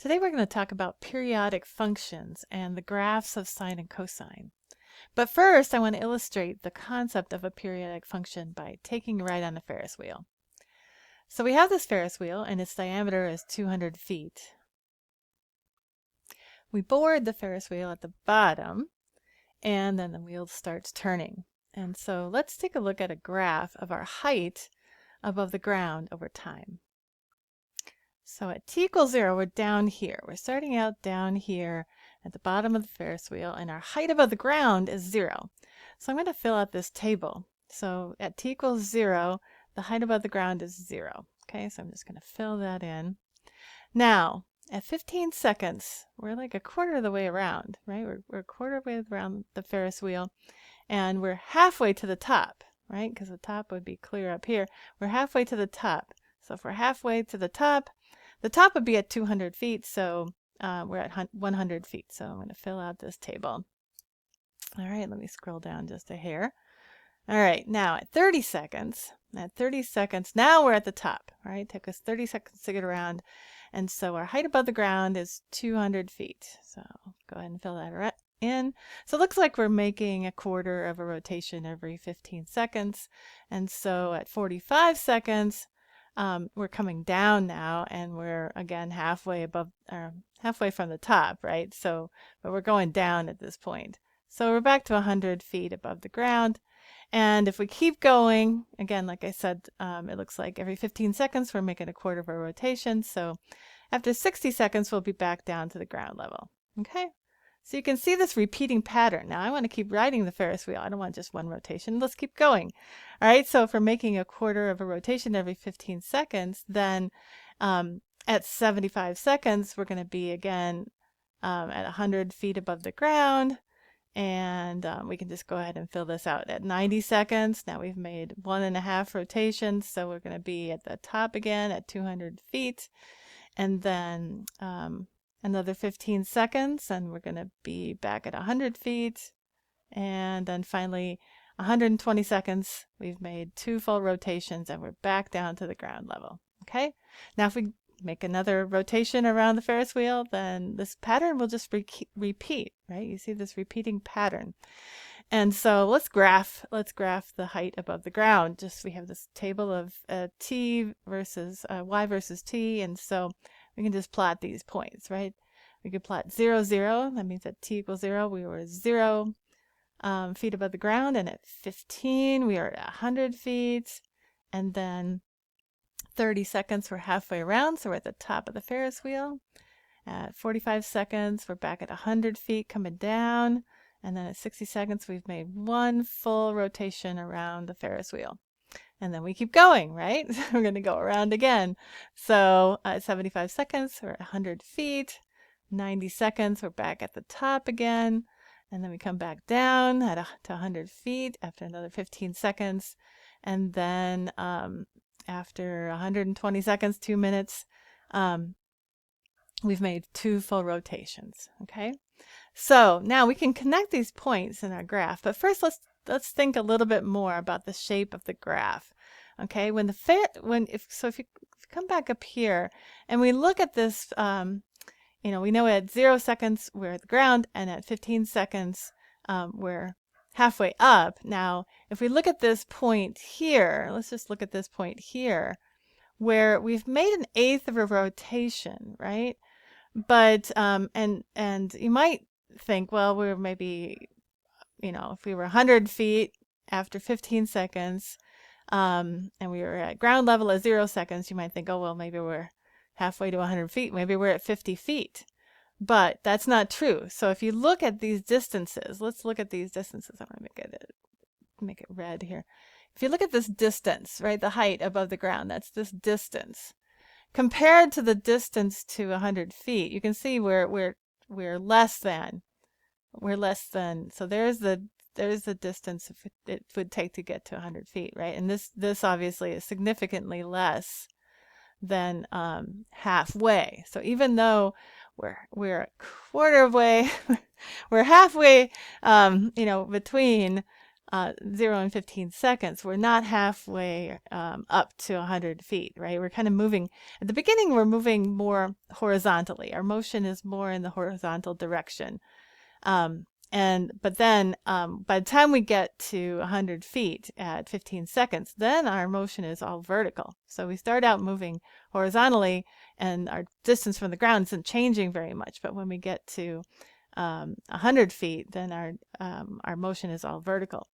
Today we're going to talk about periodic functions and the graphs of sine and cosine. But first I want to illustrate the concept of a periodic function by taking a ride on a Ferris wheel. So we have this Ferris wheel and its diameter is 200 feet. We board the Ferris wheel at the bottom and then the wheel starts turning. And so let's take a look at a graph of our height above the ground over time. So at t equals 0, we're down here. We're starting out down here at the bottom of the Ferris wheel, and our height above the ground is 0. So I'm going to fill out this table. So at t equals 0, the height above the ground is 0. Okay, so I'm just going to fill that in. Now, at 15 seconds, we're like a quarter of the way around, right? We're a quarter of the way around the Ferris wheel, and we're halfway to the top, right? Because the top would be clear up here. We're halfway to the top. So if we're halfway to the top would be at 200 feet, so we're at 100 feet. So I'm going to fill out this table. All right, let me scroll down just a hair. All right, now at 30 seconds, now we're at the top, all right? It took us 30 seconds to get around, and so our height above the ground is 200 feet. So go ahead and fill that in. So it looks like we're making a quarter of a rotation every 15 seconds, and so at 45 seconds, we're coming down now, and we're again halfway from the top, right? So, but we're going down at this point. So we're back to 100 feet above the ground. And if we keep going, again, like I said, it looks like every 15 seconds we're making a quarter of a rotation. So after 60 seconds, we'll be back down to the ground level. Okay? So you can see this repeating pattern. Now I want to keep riding the Ferris wheel. I don't want just one rotation. Let's keep going. All right, so if we're making a quarter of a rotation every 15 seconds, then at 75 seconds, we're going to be again at 100 feet above the ground. And we can just go ahead and fill this out. At 90 seconds, now we've made 1.5 rotations. So we're going to be at the top again at 200 feet. And then another 15 seconds, and we're going to be back at 100 feet. And then finally, 120 seconds, we've made 2 full rotations, and we're back down to the ground level. Okay? Now, if we make another rotation around the Ferris wheel, then this pattern will just repeat, right? You see this repeating pattern. And so let's graph the height above the ground. Just we have this table of t versus y versus t, and so we can just plot these points, right? We could plot 0, 0. That means at t equals 0, we were 0 feet above the ground, and at 15, we are at 100 feet, and then 30 seconds, we're halfway around, so we're at the top of the Ferris wheel. At 45 seconds, we're back at 100 feet coming down, and then at 60 seconds, we've made 1 full rotation around the Ferris wheel. And then we keep going, right? We're going to go around again. So at 75 seconds, we're at 100 feet. 90 seconds, we're back at the top again. And then we come back down to 100 feet after another 15 seconds. And then after 120 seconds, 2 minutes, we've made 2 full rotations. Okay? So now we can connect these points in our graph. But first, let's think a little bit more about the shape of the graph. Okay, if you come back up here and we look at this, we know at 0 seconds we're at the ground, and at 15 seconds we're halfway up. Now, if we look at this point here, let's just look at this point here, where we've made 1/8 of a rotation, right? But and you might think, well, we're maybe, if we were 100 feet after 15 seconds, and we were at ground level at 0 seconds, you might think, oh, well, maybe we're halfway to 100 feet. Maybe we're at 50 feet. But that's not true. So if you look at these distances, let's look at these distances. I'm going to make it red here. If you look at this distance, right, the height above the ground, that's this distance. Compared to the distance to 100 feet, you can see we're less than. So there's the distance it would take to get to 100 feet, right? And this obviously is significantly less than halfway. So even though we're a quarter of way, we're halfway, between 0 and 15 seconds, we're not halfway up to 100 feet, right? We're kind of moving. At the beginning, we're moving more horizontally. Our motion is more in the horizontal direction. But then by the time we get to 100 feet at 15 seconds, then our motion is all vertical. So we start out moving horizontally, and our distance from the ground isn't changing very much. But when we get to 100 feet, then our motion is all vertical.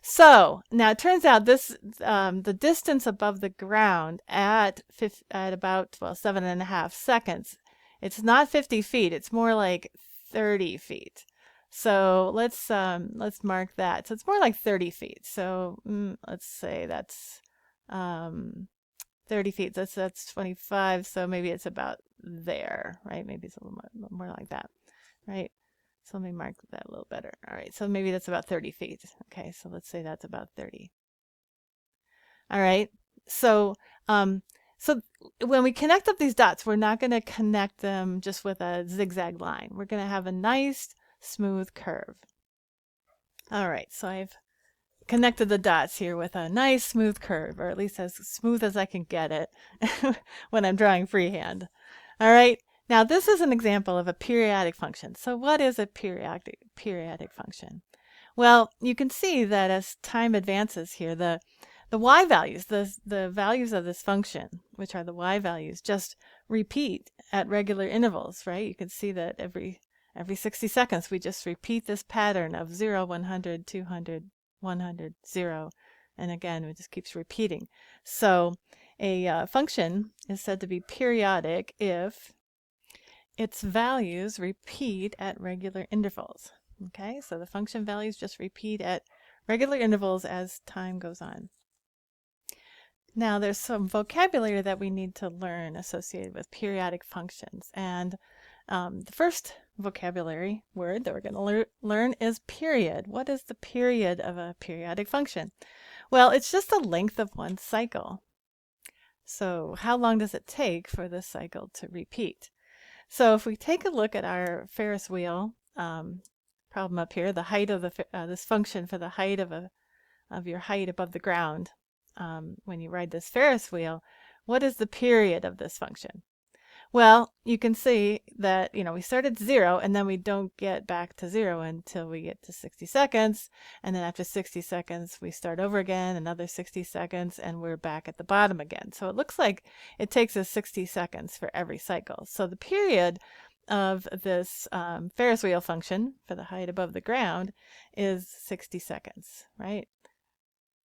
So now it turns out this the distance above the ground at about 7.5 seconds, it's not 50 feet. It's more like 30 feet. So let's mark that. So it's more like 30 feet. So let's say that's 30 feet. That's 25. So maybe it's about there, right? Maybe it's a little more like that, right? So let me mark that a little better. All right, so maybe that's about 30 feet. Okay, so let's say that's about 30. All right, so so when we connect up these dots, we're not going to connect them just with a zigzag line. We're going to have a nice smooth curve. All right, so I've connected the dots here with a nice smooth curve, or at least as smooth as I can get it when I'm drawing freehand. All right. Now, this is an example of a periodic function. So what is a periodic function? Well, you can see that as time advances here, the y values, the values of this function, which are the y values, just repeat at regular intervals, right? You can see that every 60 seconds, we just repeat this pattern of 0, 100, 200, 100, 0. And again, it just keeps repeating. So a function is said to be periodic if its values repeat at regular intervals. Okay, so the function values just repeat at regular intervals as time goes on. Now there's some vocabulary that we need to learn associated with periodic functions. And the first vocabulary word that we're going to learn is period. What is the period of a periodic function? Well, it's just the length of one cycle. So how long does it take for this cycle to repeat? So if we take a look at our Ferris wheel problem up here, the height of this function for the height of your height above the ground, when you ride this Ferris wheel, what is the period of this function? Well, you can see that, we start at 0 and then we don't get back to 0 until we get to 60 seconds. And then after 60 seconds, we start over again, another 60 seconds, and we're back at the bottom again. So it looks like it takes us 60 seconds for every cycle. So the period of this Ferris wheel function for the height above the ground is 60 seconds, right?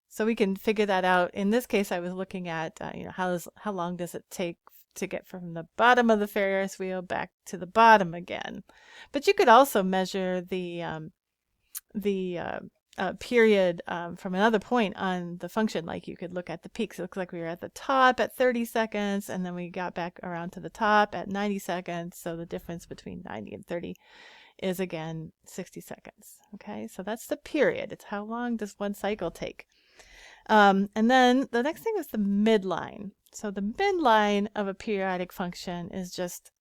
So we can figure that out. In this case, I was looking at, how long does it take to get from the bottom of the Ferris wheel back to the bottom again. But you could also measure the period from another point on the function. Like you could look at the peaks. It looks like we were at the top at 30 seconds, and then we got back around to the top at 90 seconds. So the difference between 90 and 30 is again 60 seconds. Okay, so that's the period. It's how long does one cycle take. And then the next thing is the midline. So the midline of a periodic function is just,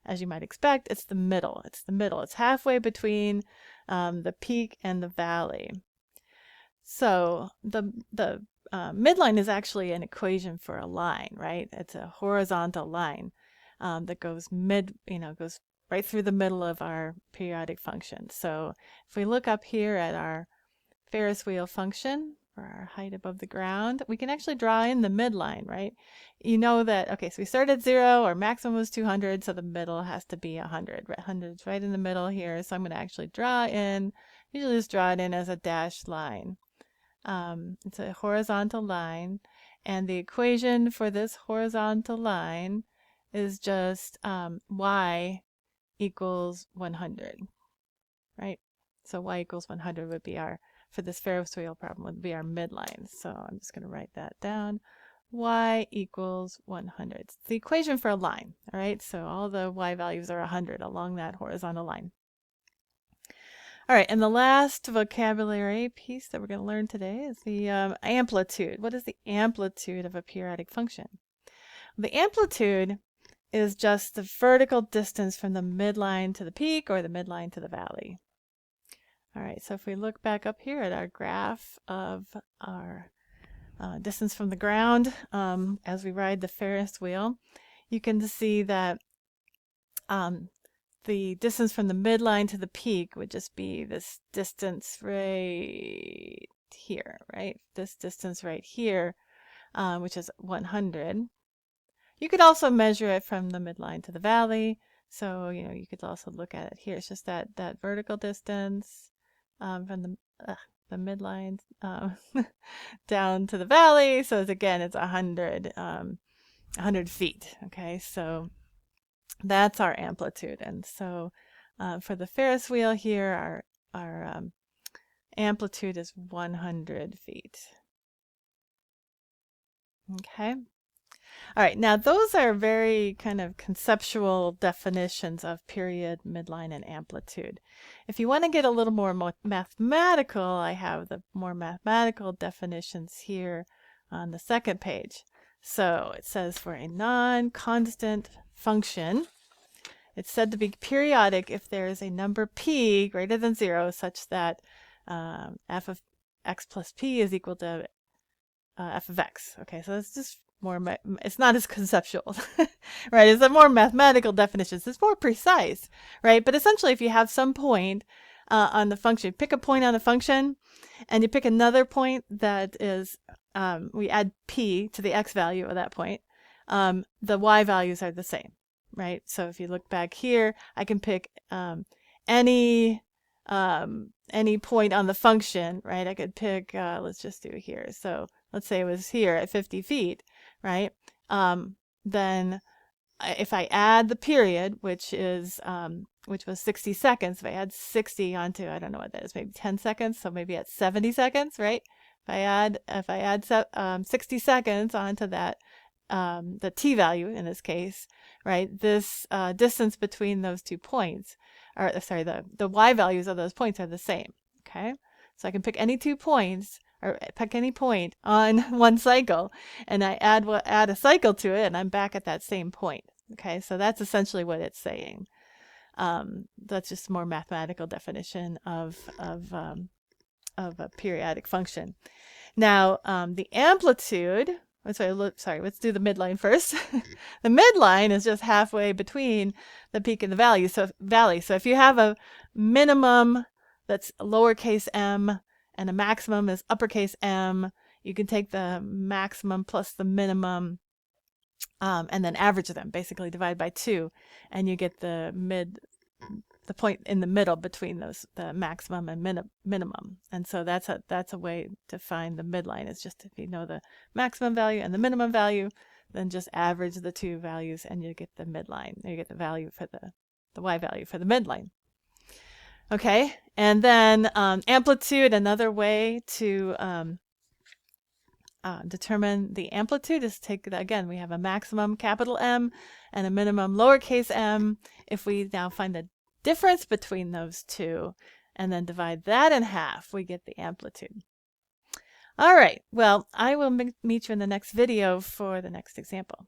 as you might expect, it's the middle. It's the middle. It's halfway between the peak and the valley. So the midline is actually an equation for a line, right? It's a horizontal line that goes goes right through the middle of our periodic function. So if we look up here at our Ferris wheel function, for our height above the ground, we can actually draw in the midline, right? You know that, okay, so we start at 0, our maximum was 200, so the middle has to be 100. 100 is right in the middle here, so I'm going to actually usually just draw it in as a dashed line. It's a horizontal line, and the equation for this horizontal line is just y equals 100, right? So y equals 100 would be for this Ferris wheel problem would be our midline. So I'm just going to write that down. Y equals 100. It's the equation for a line, all right? So all the y values are 100 along that horizontal line. All right, and the last vocabulary piece that we're going to learn today is the amplitude. What is the amplitude of a periodic function? The amplitude is just the vertical distance from the midline to the peak or the midline to the valley. All right, so if we look back up here at our graph of our distance from the ground as we ride the Ferris wheel, you can see that the distance from the midline to the peak would just be this distance right here, right? This distance right here, which is 100. You could also measure it from the midline to the valley. So, you could also look at it here. It's just that vertical distance from the midline down to the valley. So again, it's 100 feet. Okay, so that's our amplitude. And so for the Ferris wheel here, our amplitude is 100 feet. Okay. All right, now those are very kind of conceptual definitions of period, midline, and amplitude. If you want to get a little more mathematical, I have the more mathematical definitions here on the second page. So it says for a non-constant function, it's said to be periodic if there is a number p greater than 0 such that f of x plus p is equal to f of x. Okay, so it's just more, it's not as conceptual, right? It's a more mathematical definition. It's more precise, right? But essentially, if you have some point on the function, pick a point on the function, and you pick another point that is, we add p to the x value of that point, the y values are the same, right? So if you look back here, I can pick any point on the function, right? I could pick, let's just do here. So let's say it was here at 50 feet, right? Then if I add the period, which was 60 seconds, if I add 60 onto, I don't know what that is, maybe 10 seconds, so maybe at 70 seconds, right? If I add 60 seconds onto that, the t value in this case, right? This distance between those 2 points, or sorry, the y values of those points are the same. Okay, so I can pick any 2 points, or pick any point on one cycle, and I add a cycle to it, and I'm back at that same point. Okay, so that's essentially what it's saying. That's just a more mathematical definition of a periodic function. Now, the amplitude. Sorry, let's do the midline first. The midline is just halfway between the peak and the valley. So if you have a minimum that's lowercase m and a maximum is uppercase M, you can take the maximum plus the minimum and then average them, basically divide by 2, and you get the point in the middle between those, the maximum and minimum. And so that's a way to find the midline. It's just if you know the maximum value and the minimum value, then just average the 2 values and you get the midline. You get the value for the y value for the midline. Okay, and then amplitude, another way to determine the amplitude is again, we have a maximum capital M and a minimum lowercase m. If we now find the difference between those two and then divide that in half, we get the amplitude. All right, well, I will meet you in the next video for the next example.